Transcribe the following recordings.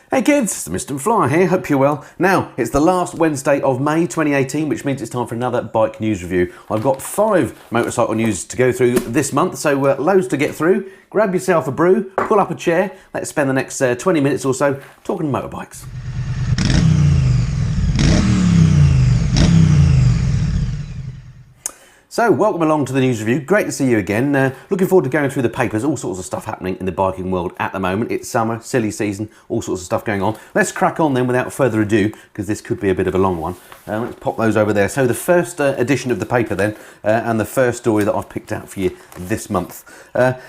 Hey kids, it's Mr. Fly here, hope you're well. Now, it's the last Wednesday of May 2018, which means it's time for another bike news review. I've got 5 motorcycle news to go through this month, so loads to get through. Grab yourself a brew, pull up a chair, let's spend the next 20 minutes or so talking motorbikes. So, welcome along to the news review. Great to see you again. Looking forward to going through the papers. All sorts of stuff happening in the biking world at the moment. It's summer, silly season, all sorts of stuff going on. Let's crack on then without further ado, because this could be a bit of a long one. Let's pop those over there. So the first edition of the paper then, and the first story that I've picked out for you this month.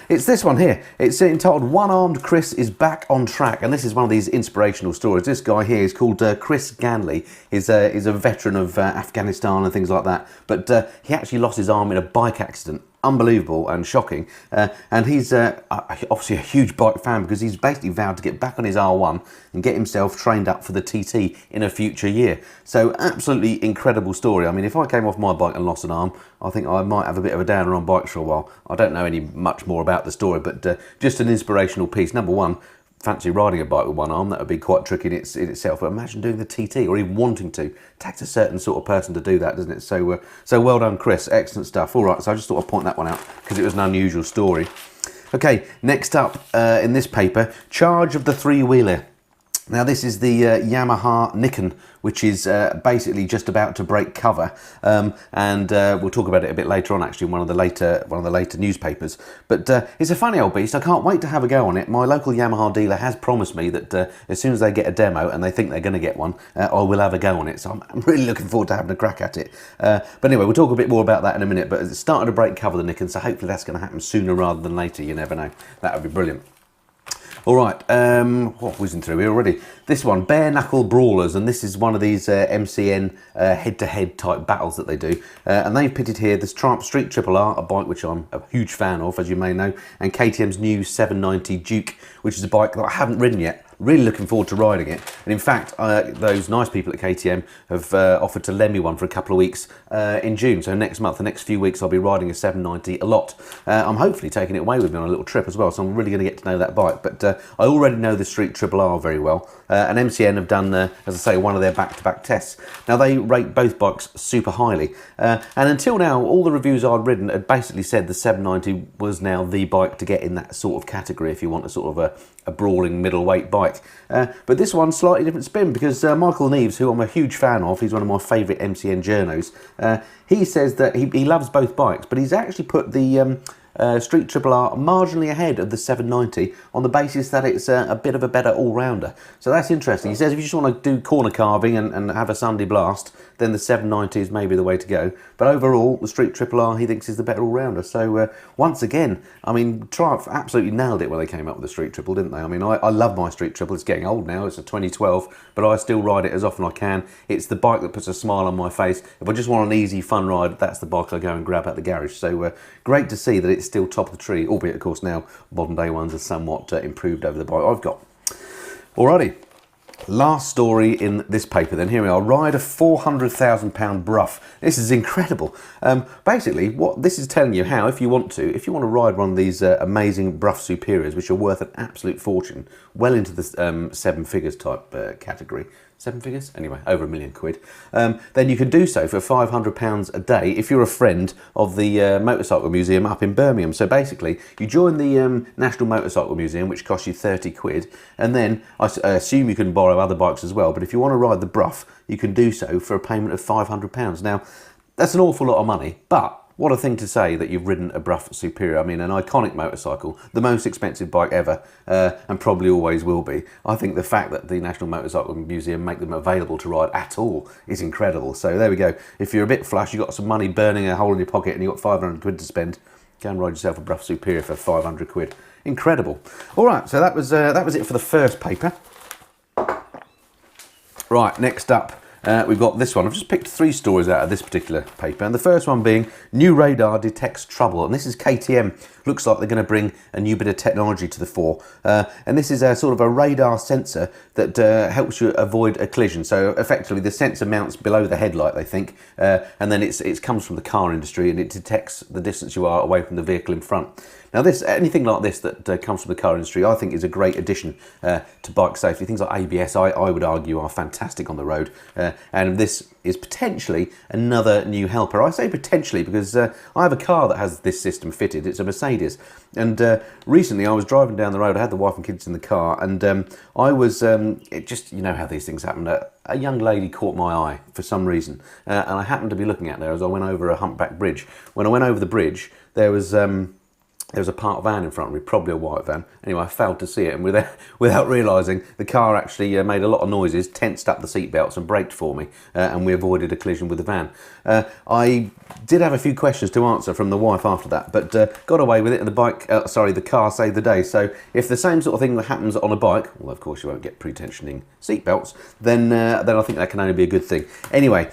It's this one here. It's entitled "One-Armed Chris is Back on Track," and this is one of these inspirational stories. This guy here is called Chris Ganley. He's a veteran of Afghanistan and things like that, but he actually lost his arm in a bike accident. Unbelievable and shocking, and he's obviously a huge bike fan because he's basically vowed to get back on his R1 and get himself trained up for the TT in a future year. So absolutely incredible story. I mean, if I came off my bike and lost an arm, I think I might have a bit of a downer on bikes for a while. I don't know much more about the story, but just an inspirational piece. Number one, fancy riding a bike with one arm, that would be quite tricky in itself, but imagine doing the TT or even wanting to. It takes a certain sort of person to do that, doesn't it? So well done, Chris. Excellent stuff. All right, so I just thought I'd point that one out because it was an unusual story. Okay, next up in this paper, charge of the three-wheeler. Now this is the Yamaha Niken, which is basically just about to break cover, and we'll talk about it a bit later on. Actually, in one of the later newspapers. But it's a funny old beast. I can't wait to have a go on it. My local Yamaha dealer has promised me that as soon as they get a demo and they think they're going to get one, I will have a go on it. So I'm really looking forward to having a crack at it. But anyway, we'll talk a bit more about that in a minute. But it's starting to break cover, the Niken, so hopefully that's going to happen sooner rather than later. You never know. That would be brilliant. All right, whizzing through here already. This one, bare knuckle brawlers, and this is one of these MCN head-to-head type battles that they do. And they've pitted here this Triumph Street Triple R, a bike which I'm a huge fan of, as you may know, and KTM's new 790 Duke, which is a bike that I haven't ridden yet. Really looking forward to riding it. And in fact, those nice people at KTM have offered to lend me one for a couple of weeks in June. So next month, the next few weeks, I'll be riding a 790 a lot. I'm hopefully taking it away with me on a little trip as well. So I'm really going to get to know that bike. But I already know the Street Triple R very well. And MCN have done, as I say, one of their back-to-back tests. Now, they rate both bikes super highly. And until now, all the reviews I'd ridden had basically said the 790 was now the bike to get in that sort of category if you want a sort of a brawling middleweight bike. But this one's slightly different spin because Michael Neves, who I'm a huge fan of, he's one of my favourite MCN journos, he says that he loves both bikes, but he's actually put the Street Triple R marginally ahead of the 790 on the basis that it's a bit of a better all-rounder. So that's interesting. He says if you just want to do corner carving and have a Sunday blast, then the 790 is maybe the way to go. But overall, the Street Triple R he thinks is the better all-rounder. So once again, I mean, Triumph absolutely nailed it when they came up with the Street Triple, didn't they? I mean, I love my Street Triple. It's getting old now. It's a 2012, but I still ride it as often as I can. It's the bike that puts a smile on my face. If I just want an easy, fun ride, that's the bike I go and grab at the garage. So great to see that it's still top of the tree, albeit, of course, now modern day ones are somewhat improved over the bike I've got. Alrighty. Last story in this paper then, here we are, ride a £400,000 Brough. This is incredible. Basically, what this is telling you how, if you want to ride one of these amazing Brough Superiors, which are worth an absolute fortune, well into the 7 figures type category. 7 figures? Anyway, over £1 million. Then you can do so for £500 a day if you're a friend of the Motorcycle Museum up in Birmingham. So basically, you join the National Motorcycle Museum, which costs you £30, and then I assume you can borrow other bikes as well, but if you want to ride the Brough, you can do so for a payment of £500. Now, that's an awful lot of money, but what a thing to say that you've ridden a Brough Superior. I mean, an iconic motorcycle, the most expensive bike ever, and probably always will be. I think the fact that the National Motorcycle Museum make them available to ride at all is incredible. So there we go. If you're a bit flush, you've got some money burning a hole in your pocket and you've got £500 to spend, go and ride yourself a Brough Superior for £500. Incredible. All right, so that was it for the first paper. Right, next up. We've got this one. I've just picked 3 stories out of this particular paper, and the first one being new radar detects trouble, and this is KTM. Looks like they're going to bring a new bit of technology to the fore, and this is a sort of a radar sensor that helps you avoid a collision. So effectively the sensor mounts below the headlight, they think, and then it comes from the car industry and it detects the distance you are away from the vehicle in front. Now anything like this that comes from the car industry, I think is a great addition to bike safety. Things like ABS, I would argue, are fantastic on the road, and this is potentially another new helper. I say potentially because I have a car that has this system fitted. It's a Mercedes, and recently I was driving down the road. I had the wife and kids in the car, and I was, it just, you know how these things happen. A young lady caught my eye for some reason, and I happened to be looking at her as I went over a humpback bridge. When I went over the bridge, there was a parked van in front of me, probably a white van. Anyway, I failed to see it, and without realising, the car actually made a lot of noises, tensed up the seatbelts and braked for me, and we avoided a collision with the van. I did have a few questions to answer from the wife after that, but got away with it, and the car saved the day. So if the same sort of thing that happens on a bike, well, of course you won't get pre-tensioning seatbelts, then I think that can only be a good thing. Anyway,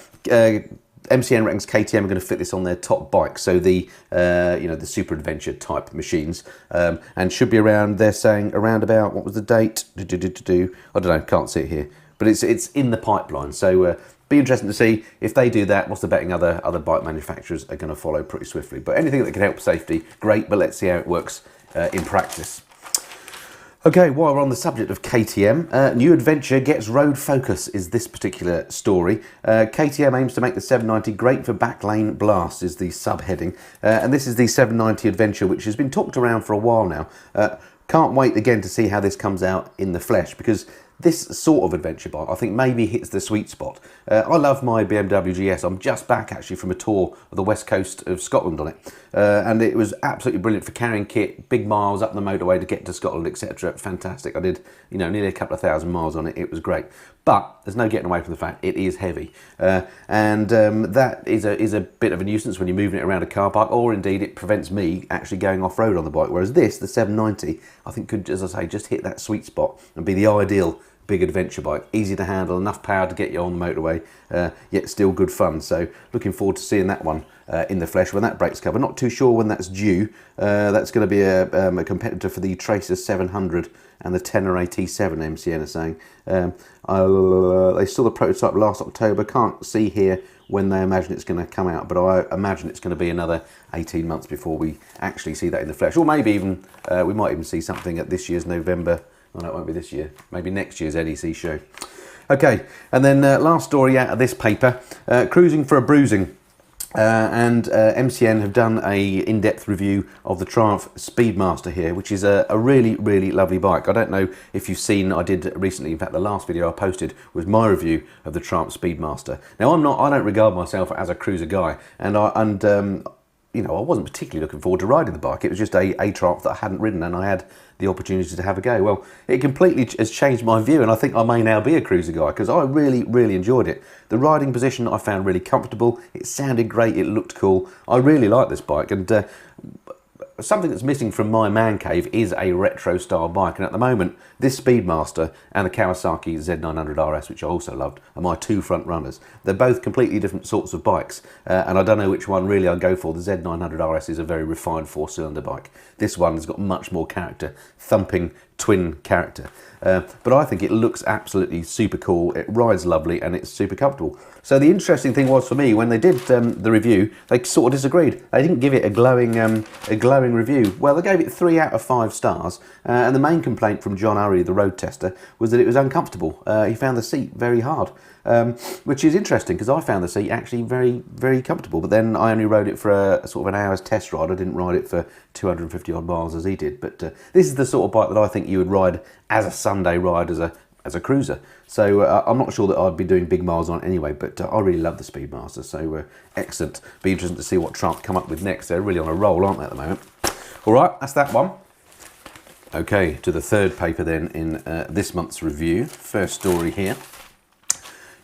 MCN reckons KTM are going to fit this on their top bike, so the the Super Adventure type machines, and should be around. They're saying around about, what was the date? I don't know, can't see it here, but it's in the pipeline. So be interesting to see if they do that. What's the betting other bike manufacturers are going to follow pretty swiftly. But anything that can help safety, great. But let's see how it works in practice. Okay, while we're on the subject of KTM, new adventure gets road focus is this particular story. KTM aims to make the 790 great for backlane blasts is the subheading. And this is the 790 Adventure, which has been talked around for a while now. Can't wait again to see how this comes out in the flesh, because this sort of adventure bike, I think, maybe hits the sweet spot. I love my BMW GS. I'm just back, actually, from a tour of the west coast of Scotland on it. And it was absolutely brilliant for carrying kit, big miles up the motorway to get to Scotland, etc. Fantastic. I did, nearly a couple of thousand miles on it. It was great. But there's no getting away from the fact it is heavy. And that is a bit of a nuisance when you're moving it around a car park, or indeed it prevents me actually going off-road on the bike. Whereas this, the 790, I think could, as I say, just hit that sweet spot and be the ideal big adventure bike. Easy to handle, enough power to get you on the motorway, yet still good fun. So looking forward to seeing that one in the flesh when that breaks cover. Not too sure when that's due. That's going to be a competitor for the Tracer 700 and the Tenere T7, MCN are saying. They saw the prototype last October. Can't see here when they imagine it's going to come out, but I imagine it's going to be another 18 months before we actually see that in the flesh. Or maybe even, we might even see something at this year's November. Oh, no, it won't be this year. Maybe next year's NEC show. Okay, and then last story out of this paper, cruising for a bruising. And MCN have done a in-depth review of the Triumph Speedmaster here, which is a really, really lovely bike. I don't know if you've seen, I did recently, in fact the last video I posted was my review of the Triumph Speedmaster. Now I don't regard myself as a cruiser guy, and I wasn't particularly looking forward to riding the bike. It was just a Triumph that I hadn't ridden, and I had the opportunity to have a go. Well, it completely has changed my view, and I think I may now be a cruiser guy, because I really, really enjoyed it. The riding position I found really comfortable. It sounded great. It looked cool. I really like this bike, and something that's missing from my man cave is a retro style bike, and at the moment this Speedmaster and the Kawasaki Z900 RS, which I also loved, are my two front runners. They're both completely different sorts of bikes, and I don't know which one really I'll go for. The Z900 RS is a very refined four-cylinder bike. This one's got much more character, thumping twin character. But I think it looks absolutely super cool, it rides lovely, and it's super comfortable. So the interesting thing was for me, when they did the review, they sort of disagreed. They didn't give it a glowing review. Well, they gave it 3 out of 5 stars, and the main complaint from John Urry, the road tester, was that it was uncomfortable. He found the seat very hard, which is interesting, because I found the seat actually very, very comfortable. But then I only rode it for a sort of an hour's test ride. I didn't ride it for 250 odd miles as he did. But this is the sort of bike that I think you would ride as a Sunday ride, as a cruiser. So I'm not sure that I'd be doing big miles on it anyway, but I really love the Speedmaster, so excellent. Be interesting to see what Triumph come up with next. They're really on a roll, aren't they, at the moment? All right, that's that one. Okay, to the third paper then in this month's review. First story here.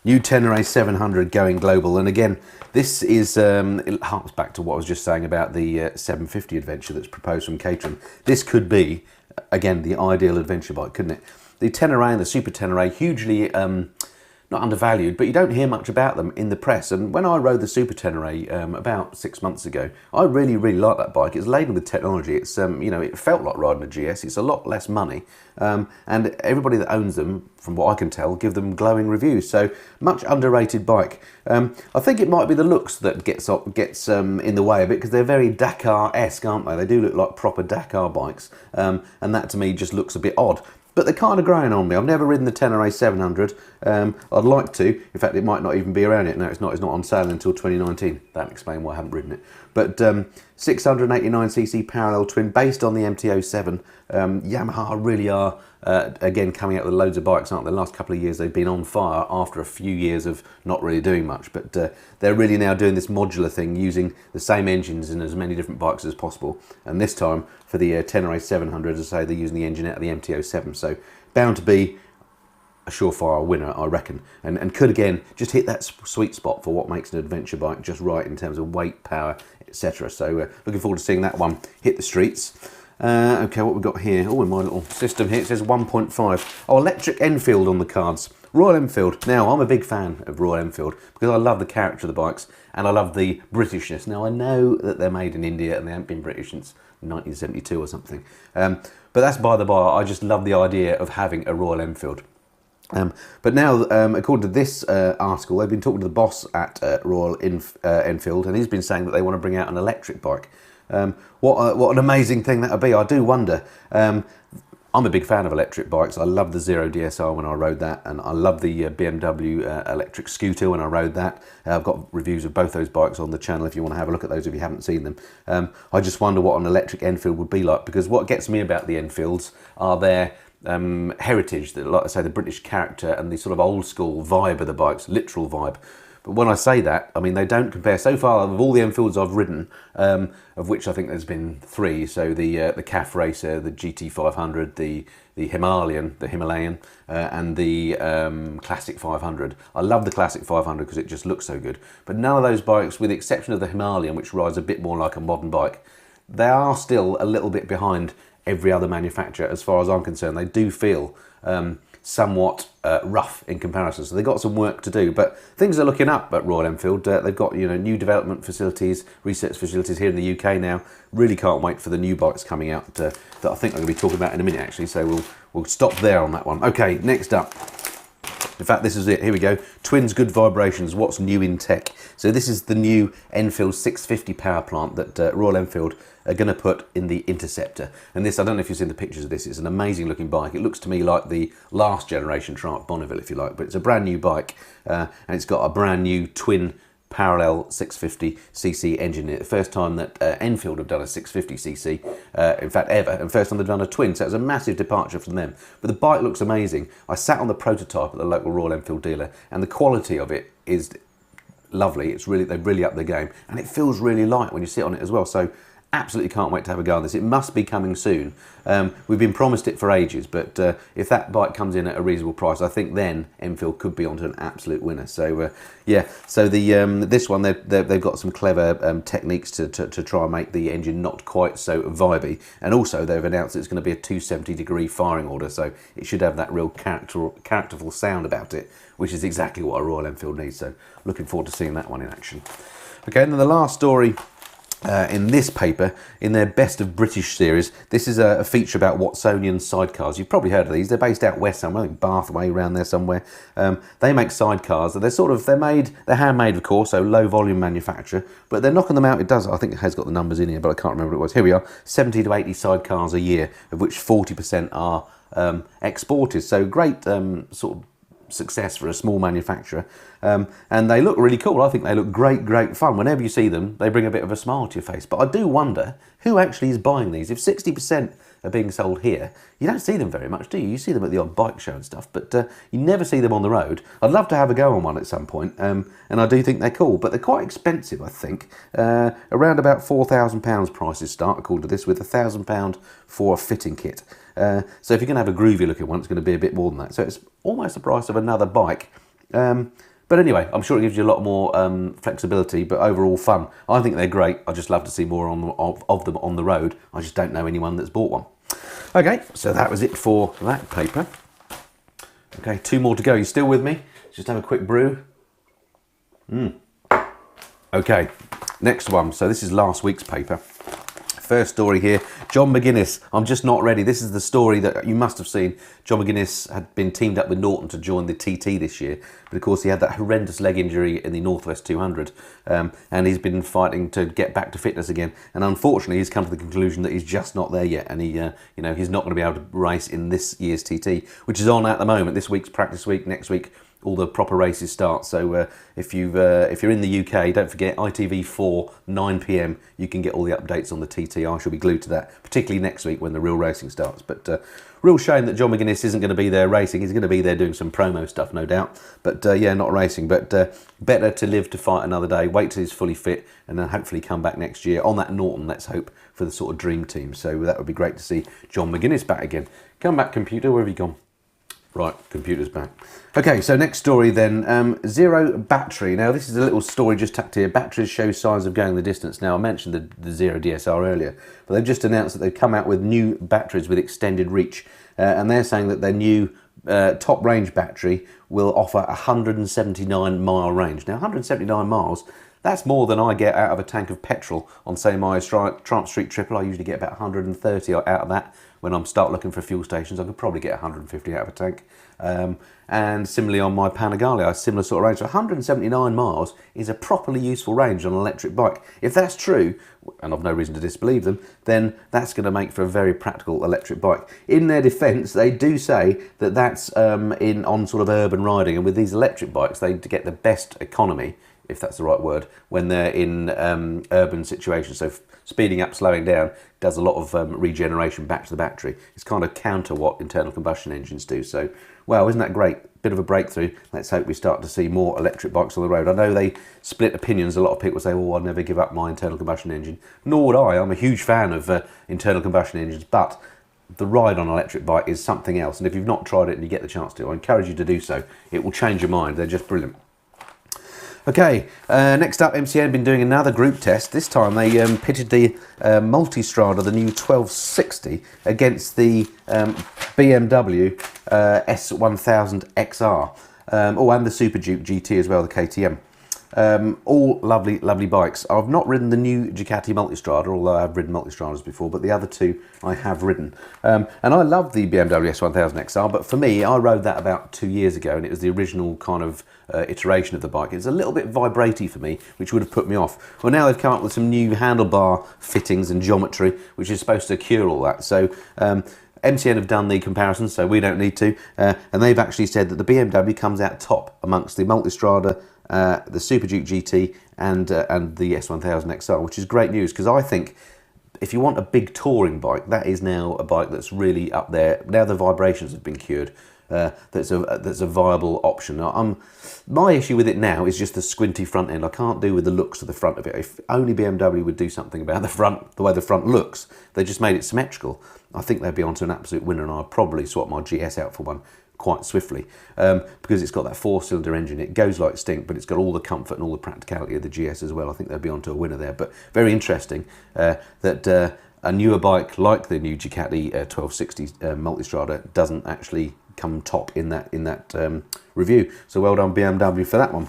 New Tenere 700 going global, and again, this is, it harks back to what I was just saying about the 750 Adventure that's proposed from KTM. This could be, again, the ideal adventure bike, couldn't it? The Tenere and the Super Tenere, hugely, not not undervalued, but you don't hear much about them in the press. And when I rode the Super Tenere about 6 months ago, I really, really liked that bike. It's laden with technology. It's you know, it felt like riding a GS. It's a lot less money, and everybody that owns them, from what I can tell, give them glowing reviews. So much underrated bike. I think it might be the looks that gets in the way a bit, because they're very Dakar-esque, aren't they? They do look like proper Dakar bikes, and that to me just looks a bit odd. But they're kind of growing on me. I've never ridden the Tenere 700. I'd like to. In fact, it might not even be around yet. No, it's not. It's not on sale until 2019. That'll explain why I haven't ridden it. But 689cc parallel twin, based on the MT-07. Yamaha really are, again, coming out with loads of bikes, aren't they? The last couple of years they've been on fire after a few years of not really doing much. But they're really now doing this modular thing, using the same engines in as many different bikes as possible. And this time, for the Tenere 700, as I say, they're using the engine out of the MT-07. So bound to be a surefire winner, I reckon, and could again just hit that sweet spot for what makes an adventure bike just right in terms of weight, power, etc. So looking forward to seeing that one hit the streets. Okay, what we've got here? Oh, in my little system here, it says 1.5. Oh, electric Enfield on the cards. Royal Enfield. Now, I'm a big fan of Royal Enfield because I love the character of the bikes and I love the Britishness. Now, I know that they're made in India and they haven't been British since 1972 or something. But that's by the by. I just love the idea of having a Royal Enfield. But now, according to this article, they've been talking to the boss at Royal Enfield, and he's been saying that they want to bring out an electric bike. What an amazing thing that would be. I do wonder. I'm a big fan of electric bikes. I love the Zero DSR when I rode that, and I love the BMW electric scooter when I rode that. I've got reviews of both those bikes on the channel if you want to have a look at those if you haven't seen them. I just wonder what an electric Enfield would be like, because what gets me about the Enfields are their heritage, like I say, the British character and the sort of old school vibe of the bikes, literal vibe. But when I say that, I mean, they don't compare. So far, of all the Enfields I've ridden, of which I think there's been 3, so the CAF Racer, the GT500, the Himalayan, and the Classic 500. I love the Classic 500 because it just looks so good. But none of those bikes, with the exception of the Himalayan, which rides a bit more like a modern bike, they are still a little bit behind every other manufacturer as far as I'm concerned. They do feel somewhat rough in comparison, so they've got some work to do, but things are looking up at Royal Enfield. They've got, you know, new development facilities, research facilities here in the UK now. Really can't wait for the new bikes coming out that I think I'm going to be talking about in a minute actually, so we'll stop there on that one. Okay, next up. In fact, this is it. Here we go. Twins Good Vibrations. What's new in tech? So this is the new Enfield 650 power plant that Royal Enfield are going to put in the Interceptor. And this, I don't know if you've seen the pictures of this, it's an amazing looking bike. It looks to me like the last generation Triumph Bonneville, if you like, but it's a brand new bike, and it's got a brand new twin parallel 650cc engine in it. The first time that Enfield have done a 650cc, in fact ever, and first time they've done a twin, so it's a massive departure from them. But the bike looks amazing. I sat on the prototype at the local Royal Enfield dealer, and the quality of it is lovely. It's really, they've really upped the game, and it feels really light when you sit on it as well. So absolutely can't wait to have a go on this. It must be coming soon. We've been promised it for ages, but if that bike comes in at a reasonable price, I think then Enfield could be onto an absolute winner. So yeah, so the this one, they've got some clever techniques to try and make the engine not quite so vibey, and also they've announced it's going to be a 270-degree firing order, so it should have that real characterful sound about it, which is exactly what a Royal Enfield needs. So looking forward to seeing that one in action. Okay, and then the last story in this paper, in their Best of British series, this is a feature about Watsonian sidecars. You've probably heard of these. They're based out west somewhere, I think Bath way around there somewhere. They make sidecars. They're handmade, of course, so low volume manufacture, but they're knocking them out. I think it has got the numbers in here, but I can't remember what it was. Here we are, 70 to 80 sidecars a year, of which 40% are exported. So great sort of success for a small manufacturer, and they look really cool. I think they look great fun. Whenever you see them, they bring a bit of a smile to your face. But I do wonder who actually is buying these. If 60% are being sold here, you don't see them very much, do you? You see them at the odd bike show and stuff, but you never see them on the road. I'd love to have a go on one at some point, and I do think they're cool, but they're quite expensive, I think. Around about £4,000 prices start, according to this, with £1,000 for a fitting kit. So if you're going to have a groovy looking one, it's going to be a bit more than that. So it's almost the price of another bike. But anyway, I'm sure it gives you a lot more flexibility, but overall fun. I think they're great. I just love to see more of them on the road. I just don't know anyone that's bought one. Okay, so that was it for that paper. Okay, 2 more to go. You still with me? Just have a quick brew. Okay, next one. So this is last week's paper. First story here, John McGuinness. I'm just not ready. This is the story that you must have seen. John McGuinness had been teamed up with Norton to join the TT this year, but of course he had that horrendous leg injury in the Northwest 200, and he's been fighting to get back to fitness again. And unfortunately, he's come to the conclusion that he's just not there yet, and he's not going to be able to race in this year's TT, which is on at the moment. This week's practice week. Next week, all the proper races start. So if you're in the UK, don't forget ITV4 9 PM. You can get all the updates on the TT. I shall be glued to that, particularly next week when the real racing starts. But real shame that John McGuinness isn't going to be there racing. He's going to be there doing some promo stuff, no doubt. But yeah, not racing. But better to live to fight another day. Wait till he's fully fit, and then hopefully come back next year on that Norton. Let's hope for the sort of dream team. So that would be great to see John McGuinness back again. Come back, computer. Where have you gone? Right, computer's back. Okay, so next story then, Zero battery. Now this is a little story just tucked here. Batteries show signs of going the distance. Now I mentioned the Zero DSR earlier, but they've just announced that they've come out with new batteries with extended reach, and they're saying that their new top range battery will offer a 179 mile range. Now 179 miles, that's more than I get out of a tank of petrol on, say, my Triumph Street Triple. I usually get about 130 out of that. When I start looking for fuel stations, I could probably get 150 out of a tank. And similarly on my Panigale, a similar sort of range. So 179 miles is a properly useful range on an electric bike. If that's true, and I've no reason to disbelieve them, then that's going to make for a very practical electric bike. In their defence, they do say that that's on sort of urban riding, and with these electric bikes, they get the best economy, if that's the right word, when they're in urban situations. So speeding up, slowing down does a lot of regeneration back to the battery. It's kind of counter what internal combustion engines do. So, well, isn't that great? Bit of a breakthrough. Let's hope we start to see more electric bikes on the road. I know they split opinions. A lot of people say, oh, I'll never give up my internal combustion engine. Nor would I. I'm a huge fan of internal combustion engines, but the ride on an electric bike is something else. And if you've not tried it and you get the chance to, I encourage you to do so. It will change your mind. They're just brilliant. Okay, next up, MCN have been doing another group test. This time they pitted the Multistrada, the new 1260, against the BMW S1000XR, and the Super Duke GT as well, the KTM. All lovely, lovely bikes. I've not ridden the new Ducati Multistrada, although I've ridden Multistradas before, but the other two I have ridden. And I love the BMW S1000XR, but for me, I rode that about 2 years ago, and it was the original kind of iteration of the bike. It's a little bit vibratey for me, which would have put me off. Well, now they've come up with some new handlebar fittings and geometry, which is supposed to cure all that. So MCN have done the comparisons, so we don't need to. And they've actually said that the BMW comes out top amongst the Multistrada, the Super Duke GT, and the S1000XR, which is great news, because I think if you want a big touring bike, that is now a bike that's really up there. Now the vibrations have been cured. That's a viable option. My issue with it now is just the squinty front end. I can't do with the looks of the front of it. If only BMW would do something about the front, the way the front looks. They just made it symmetrical. I think they'd be onto an absolute winner, and I'd probably swap my GS out for one quite swiftly, because it's got that 4-cylinder engine. It goes like stink, but it's got all the comfort and all the practicality of the GS as well. I think they'd be onto a winner there. But very interesting that a newer bike like the new Ducati 1260 Multistrada doesn't actually come top in that review. So well done BMW for that one.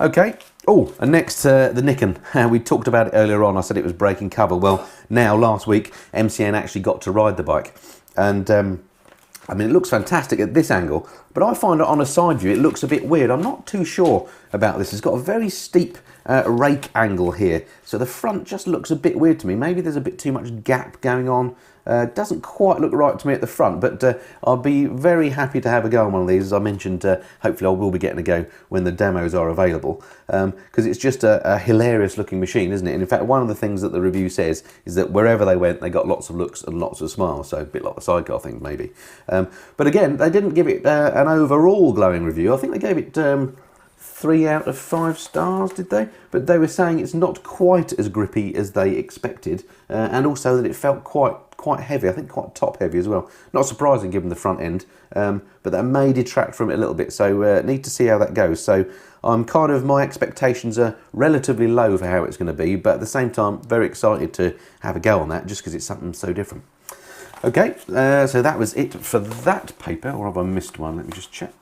Okay. Oh, and next, the Niken. We talked about it earlier on. I said it was breaking cover. Well, now, last week, MCN actually got to ride the bike. And, I mean, it looks fantastic at this angle, but I find it on a side view, it looks a bit weird. I'm not too sure about this. It's got a very steep rake angle here. So the front just looks a bit weird to me. Maybe there's a bit too much gap going on. Doesn't quite look right to me at the front, but I'll be very happy to have a go on one of these. As I mentioned, hopefully I will be getting a go when the demos are available, because it's just a hilarious looking machine, isn't it? And in fact, one of the things that the review says is that wherever they went, they got lots of looks and lots of smiles, so a bit like the sidecar thing, maybe. But again, they didn't give it an overall glowing review. I think they gave it 3 out of 5 stars, did they? But they were saying it's not quite as grippy as they expected, and also that it felt quite heavy. I think quite top heavy as well. Not surprising given the front end, but that may detract from it a little bit. So need to see how that goes. So I'm my expectations are relatively low for how it's going to be, but at the same time, very excited to have a go on that, just because it's something so different. Okay, so that was it for that paper, or have I missed one? Let me just check.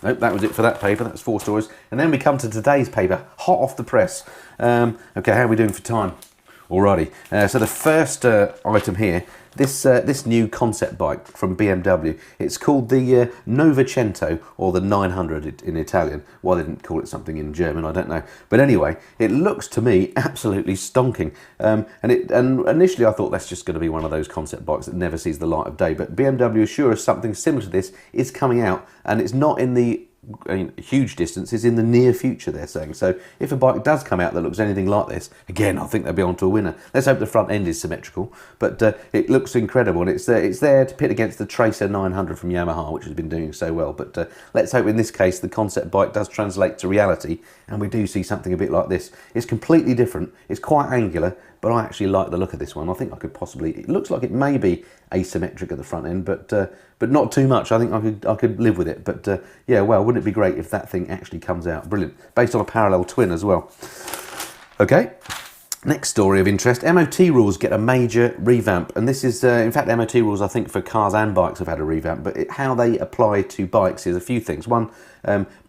Nope, that was it for that paper. That's 4 stories. And then we come to today's paper, hot off the press. Okay, how are we doing for time? Alrighty. So the first item here, this new concept bike from BMW. It's called the Novecento, or the 900 in Italian. Why they didn't call it something in German, I don't know. But anyway, it looks to me absolutely stonking. And initially I thought that's just going to be one of those concept bikes that never sees the light of day. But BMW assure us something similar to this is coming out, and it's not in the huge distance, is in the near future, they're saying. So if a bike does come out that looks anything like this, again, I think they'll be on to a winner. Let's hope the front end is symmetrical, but it looks incredible, and it's there to pit against the Tracer 900 from Yamaha, which has been doing so well. But let's hope in this case the concept bike does translate to reality, and we do see something a bit like this. It's completely different, it's quite angular, but I actually like the look of this one. I think I could possibly, it looks like it may be asymmetric at the front end, but not too much. I think I could live with it. But yeah, well, wouldn't it be great if that thing actually comes out? Brilliant. Based on a parallel twin as well. Okay. Next story of interest, MOT rules get a major revamp, and this is, in fact, MOT rules I think for cars and bikes have had a revamp, but how they apply to bikes is a few things. One,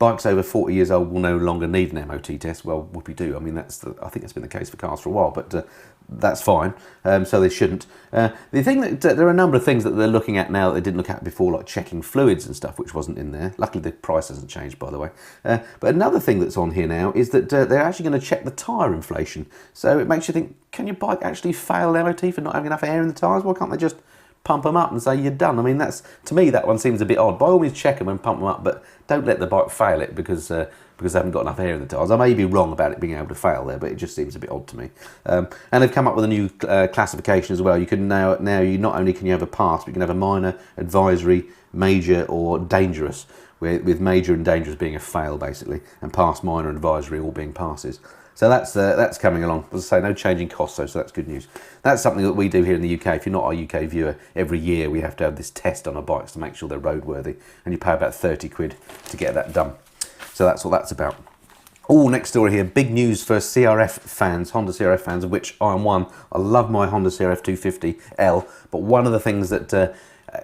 bikes over 40 years old will no longer need an MOT test. Well, whoopie-doo. I mean, I think that's been the case for cars for a while, but that's fine, so they shouldn't. The thing that there are a number of things that they're looking at now that they didn't look at before, like checking fluids and stuff, which wasn't in there. Luckily, the price hasn't changed, by the way. But another thing that's on here now is that they're actually going to check the tyre inflation. So it makes you think, can your bike actually fail an MOT for not having enough air in the tyres? Why can't they just pump them up and say you're done? I mean, that's, to me, that one seems a bit odd. By all means, check them and pump them up, but don't let the bike fail it because they haven't got enough air in the tyres. I may be wrong about it being able to fail there, but it just seems a bit odd to me. And they've come up with a new classification as well. You can now you not only can you have a pass, but you can have a minor, advisory, major, or dangerous. With major and dangerous being a fail basically, and pass, minor, and advisory all being passes. So that's coming along. As I say, no change in costs, so that's good news. That's something that we do here in the UK. If you're not our UK viewer, every year we have to have this test on our bikes to make sure they're roadworthy, and you pay about 30 quid to get that done. So that's what that's about. Oh, next story here, big news for CRF fans, Honda CRF fans, of which I am one. I love my Honda CRF 250L, but one of the things that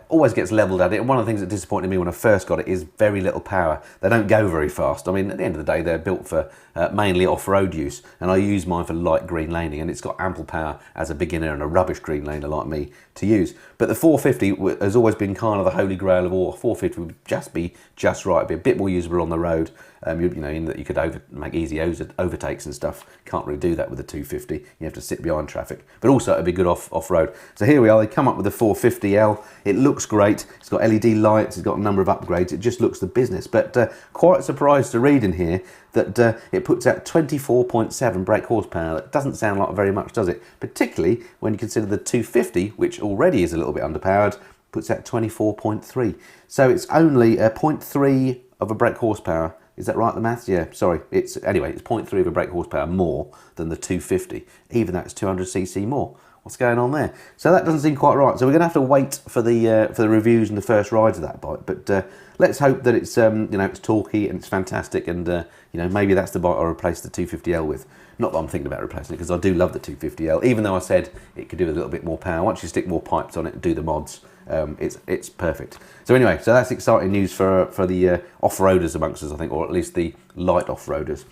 always gets levelled at it, and one of the things that disappointed me when I first got it is very little power. They don't go very fast. I mean, at the end of the day, they're built for mainly off-road use, and I use mine for light green laning, and it's got ample power as a beginner and a rubbish green laner like me to use. But the 450 has always been kind of the holy grail of all. 450 would just be just right, be a bit more usable on the road. You know, in that you could make easy overtakes and stuff. Can't really do that with the 250. You have to sit behind traffic. But also it'd be good off-road. So here we are, they come up with the 450L. It looks great. It's got LED lights, it's got a number of upgrades. It just looks the business. But quite surprised to read in here that it puts out 24.7 brake horsepower. That doesn't sound like very much, does it? Particularly when you consider the 250, which already is a little bit underpowered, puts out 24.3. So it's only a 0.3 of a brake horsepower. Is that right, the maths? Yeah, sorry. Anyway, it's 0.3 of a brake horsepower more than the 250, even though it's 200cc more. What's going on there? So that doesn't seem quite right. So we're going to have to wait for the reviews and the first rides of that bike. But let's hope that it's it's torquey and it's fantastic, and maybe that's the bike I'll replace the 250L with. Not that I'm thinking about replacing it, because I do love the 250L, even though I said it could do with a little bit more power. Once you stick more pipes on it and do the mods, it's perfect. So anyway, so that's exciting news for the off-roaders amongst us, I think, or at least the light off-roaders.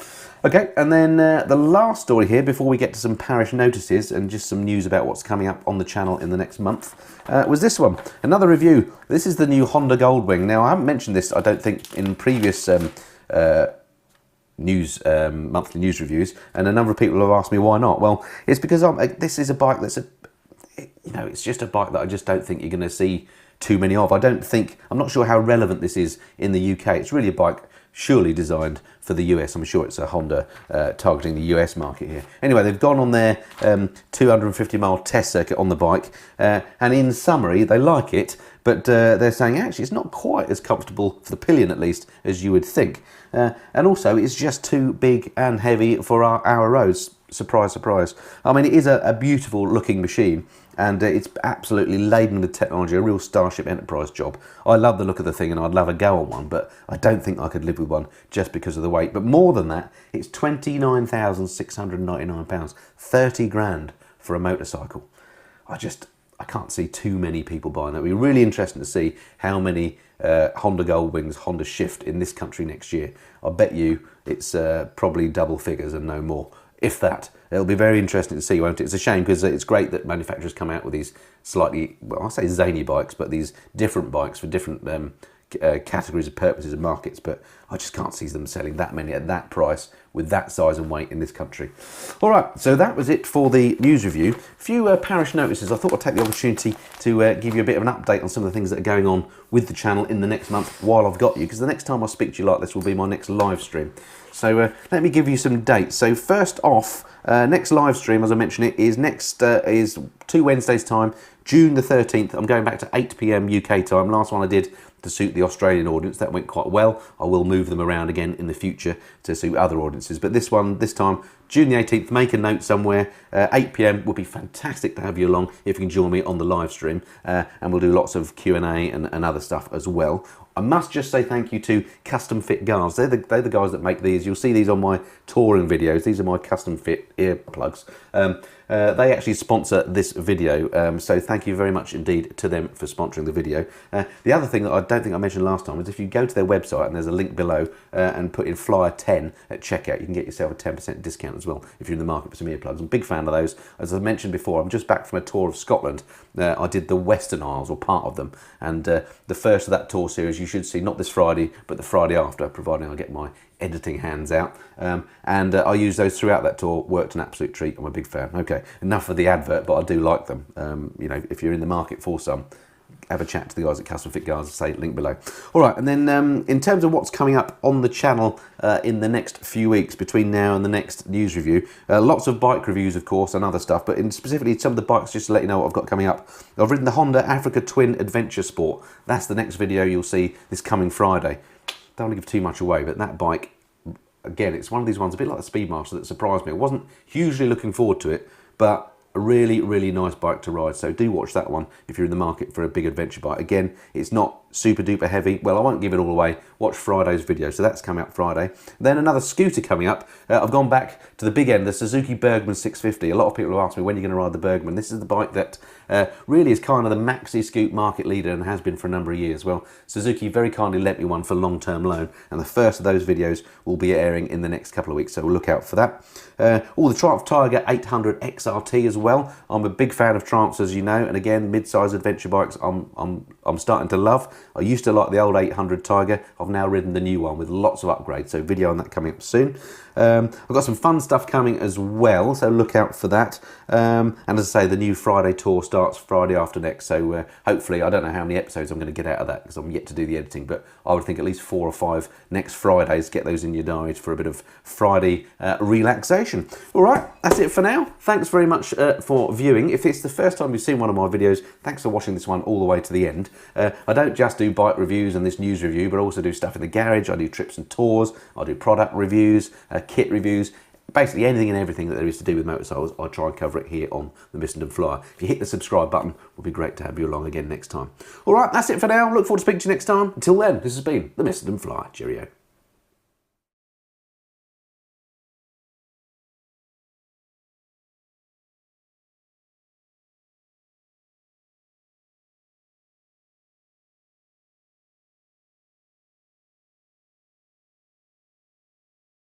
Okay, and then the last story here, before we get to some parish notices and just some news about what's coming up on the channel in the next month, was this one. Another review. This is the new Honda Goldwing. Now, I haven't mentioned this, I don't think, in previous monthly news reviews, and a number of people have asked me why not. Well, it's because this is a bike that's it's just a bike that I just don't think you're going to see too many of. I'm not sure how relevant this is in the UK. It's really a bike surely designed for the US. I'm sure it's a Honda targeting the US market here. Anyway, they've gone on their 250-mile test circuit on the bike, and in summary, they like it, but they're saying actually it's not quite as comfortable, for the pillion at least, as you would think. And also, it's just too big and heavy for our roads. Surprise, surprise. I mean, it is a beautiful looking machine, and it's absolutely laden with technology, a real Starship Enterprise job. I love the look of the thing, and I'd love a go on one, but I don't think I could live with one just because of the weight. But more than that, it's £29,699, 30 grand for a motorcycle. I can't see too many people buying that. It'd be really interesting to see how many Honda Goldwings, Honda Shift in this country next year. I bet you it's probably double figures and no more, if that. It'll be very interesting to see, won't it? It's a shame because it's great that manufacturers come out with these slightly, well, I say zany bikes, but these different bikes for different categories of purposes and markets, but I just can't see them selling that many at that price with that size and weight in this country. All right, so that was it for the news review. A few parish notices. I thought I'd take the opportunity to give you a bit of an update on some of the things that are going on with the channel in the next month while I've got you, because the next time I speak to you like this will be my next live stream. So let me give you some dates. So first off, next live stream, as I mentioned, it is is 2 Wednesdays time, June the 13th. I'm going back to 8 PM UK time. Last one I did to suit the Australian audience. That went quite well. I will move them around again in the future to suit other audiences. But this time, June the 18th, make a note somewhere. 8 PM would be fantastic to have you along if you can join me on the live stream. And we'll do lots of Q&A and other stuff as well. I must just say thank you to Custom Fit Guards. They're the guys that make these. You'll see these on my touring videos. These are my custom fit earplugs. They actually sponsor this video, so thank you very much indeed to them for sponsoring the video. The other thing that I don't think I mentioned last time is if you go to their website and there's a link below and put in Flyer 10 at checkout, you can get yourself a 10% discount as well if you're in the market for some earplugs. I'm a big fan of those. As I mentioned before, I'm just back from a tour of Scotland. I did the Western Isles, or part of them, and the first of that tour series you should see not this Friday but the Friday after, providing I get my editing hands out, and I use those throughout that tour. Worked an absolute treat. I'm a big fan. Okay, enough of the advert, but I do like them. You know, if you're in the market for some, have a chat to the guys at Custom Fit Guards, say link below. All right, and then in terms of what's coming up on the channel in the next few weeks between now and the next news review, lots of bike reviews, of course, and other stuff, but specifically some of the bikes, just to let you know what I've got coming up. I've ridden the Honda Africa Twin Adventure Sport. That's the next video you'll see this coming Friday. Don't want to give too much away, but that bike, again, it's one of these ones, a bit like the Speedmaster, that surprised me. I wasn't hugely looking forward to it, but a really, really nice bike to ride. So do watch that one if you're in the market for a big adventure bike. Again, it's not super duper heavy. Well, I won't give it all away. Watch Friday's video. So that's coming up Friday. Then another scooter coming up. I've gone back to the big end, the Suzuki Bergman 650. A lot of people have asked me, when are you going to ride the Bergman? This is the bike that really is kind of the maxi scoot market leader and has been for a number of years. Well, Suzuki very kindly lent me one for long-term loan, and the first of those videos will be airing in the next couple of weeks, so we'll look out for that. The Triumph Tiger 800 XRT as well. I'm a big fan of Triumphs, as you know, and again, mid-size adventure bikes I'm starting to love. I used to like the old 800 Tiger. I've now ridden the new one with lots of upgrades, so video on that coming up soon. I've got some fun stuff coming as well, so look out for that. And as I say, the new Friday tour starts Friday after next, so hopefully, I don't know how many episodes I'm going to get out of that because I'm yet to do the editing, but I would think at least 4 or 5 next Fridays. Get those in your diaries for a bit of Friday relaxation. All right, that's it for now. Thanks very much for viewing. If it's the first time you've seen one of my videos, thanks for watching this one all the way to the end. I don't just do bike reviews and this news review, but I also do stuff in the garage. I do trips and tours. I do product reviews, kit reviews, basically anything and everything that there is to do with motorcycles. I try and cover it here on the Missenden Flyer. If you hit the subscribe button, it would be great to have you along again next time. All right, that's it for now. Look forward to speaking to you next time. Until then, this has been the Missenden Flyer. Cheerio.